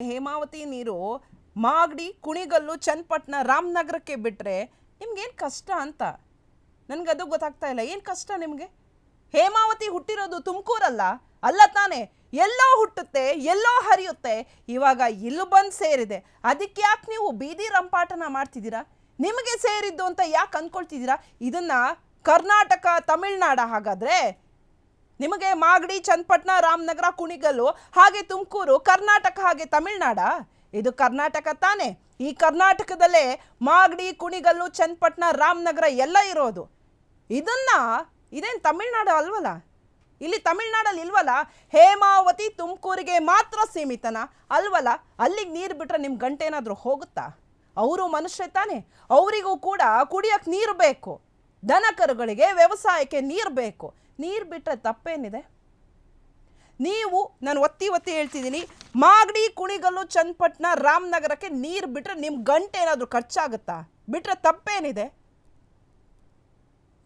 ಹೇಮಾವತಿ ನೀರು ಮಾಗಡಿ, ಕುಣಿಗಲ್ಲು, ಚನ್ನಪಟ್ಟಣ, ರಾಮನಗರಕ್ಕೆ ಬಿಟ್ರೆ ನಿಮ್ಗೇನು ಕಷ್ಟ ಅಂತ ನನಗದು ಗೊತ್ತಾಗ್ತಾ ಇಲ್ಲ. ಏನು ಕಷ್ಟ ನಿಮಗೆ? ಹೇಮಾವತಿ ಹುಟ್ಟಿರೋದು ತುಮಕೂರಲ್ಲ, ಅಲ್ಲ ತಾನೆ? ಎಲ್ಲೋ ಹುಟ್ಟುತ್ತೆ, ಎಲ್ಲೋ ಹರಿಯುತ್ತೆ, ಇವಾಗ ಇಲ್ಲೂ ಬಂದು ಸೇರಿದೆ. ಅದಕ್ಕೆ ಯಾಕೆ ನೀವು ಬೀದಿ ರಂಪಾಟನ ಮಾಡ್ತಿದ್ದೀರಾ? ನಿಮಗೆ ಸೇರಿದ್ದು ಅಂತ ಯಾಕೆ ಅಂದ್ಕೊಳ್ತಿದ್ದೀರಾ? ಇದನ್ನ ಕರ್ನಾಟಕ, ತಮಿಳ್ನಾಡ ಹಾಗಾದ್ರೆ? ನಿಮಗೆ ಮಾಗಡಿ, ಚನ್ನಪಟ್ಟಣ, ರಾಮನಗರ, ಕುಣಿಗಲ್ಲು ಹಾಗೆ ತುಮಕೂರು ಕರ್ನಾಟಕ ಹಾಗೆ ತಮಿಳ್ನಾಡ? ಇದು ಕರ್ನಾಟಕ ತಾನೆ? ಈ ಕರ್ನಾಟಕದಲ್ಲೇ ಮಾಗಡಿ, ಕುಣಿಗಲ್ಲು, ಚನ್ನಪಟ್ಟಣ, ರಾಮನಗರ ಎಲ್ಲ ಇರೋದು. ಇದೇನು ತಮಿಳ್ನಾಡು ಅಲ್ವಲ್ಲ? ಇಲ್ಲಿ ತಮಿಳ್ನಾಡಲ್ಲಿ ಇಲ್ವಲ್ಲ? ಹೇಮಾವತಿ ತುಮಕೂರಿಗೆ ಮಾತ್ರ ಸೀಮಿತನ ಅಲ್ವಲ್ಲ? ಅಲ್ಲಿಗೆ ನೀರು ಬಿಟ್ರೆ ನಿಮ್ಮ ಗಂಟೇನಾದರೂ ಹೋಗುತ್ತಾ? ಅವರು ಮನುಷ್ಯ ತಾನೆ, ಅವರಿಗೂ ಕೂಡ ಕುಡಿಯೋಕ್ಕೆ ನೀರು ಬೇಕು, ದನ ಕರುಗಳಿಗೆ ವ್ಯವಸಾಯಕ್ಕೆ ನೀರು ಬೇಕು. ನೀರು ಬಿಟ್ಟರೆ ತಪ್ಪೇನಿದೆ? ನೀವು, ನಾನು ಒತ್ತಿ ಹೇಳ್ತಿದ್ದೀನಿ, ಮಾಗಡಿ, ಕುಣಿಗಲ್ಲು, ಚನ್ನಪಟ್ಟಣ, ರಾಮನಗರಕ್ಕೆ ನೀರು ಬಿಟ್ಟರೆ ನಿಮ್ಮ ಗಂಟೆ ಏನಾದರೂ ಖರ್ಚಾಗುತ್ತಾ? ಬಿಟ್ಟರೆ ತಪ್ಪೇನಿದೆ?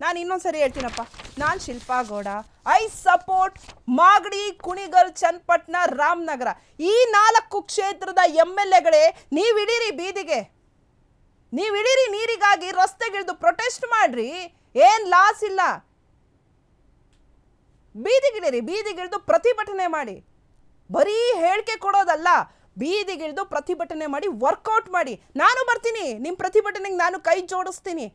ನಾನು ಇನ್ನೊಂದ್ಸರಿ ಹೇಳ್ತೀನಪ್ಪ, ನಾನು ಶಿಲ್ಪಾ ಗೌಡ. I support Magadi, Kunigal, Channapatna, Ramanagara. ಈ 4 ಕ್ಷೇತ್ರದ MLAಗಳೇ ನೀವಿಡೀರಿ ಬೀದಿಗೆ, ನೀವಿಡೀರಿ ನೀರಿಗಾಗಿ ರಸ್ತೆಗಿಳಿದು ಪ್ರೊಟೆಸ್ಟ್ ಮಾಡ್ರಿ, ಏನು ಲಾಸ್ ಇಲ್ಲ. ಬೀದಿಗಿಳಿದು ಪ್ರತಿಭಟನೆ ಮಾಡಿ. ಬರೀ ಹೇಳಿಕೆ ಕೊಡೋದಲ್ಲ, ಬೀದಿಗಿಳಿದು ಪ್ರತಿಭಟನೆ ಮಾಡಿ, ವರ್ಕೌಟ್ ಮಾಡಿ. ನಾನು ಬರ್ತೀನಿ ನಿಮ್ಮ ಪ್ರತಿಭಟನೆಗೆ, ನಾನು ಕೈ ಜೋಡಿಸ್ತೀನಿ.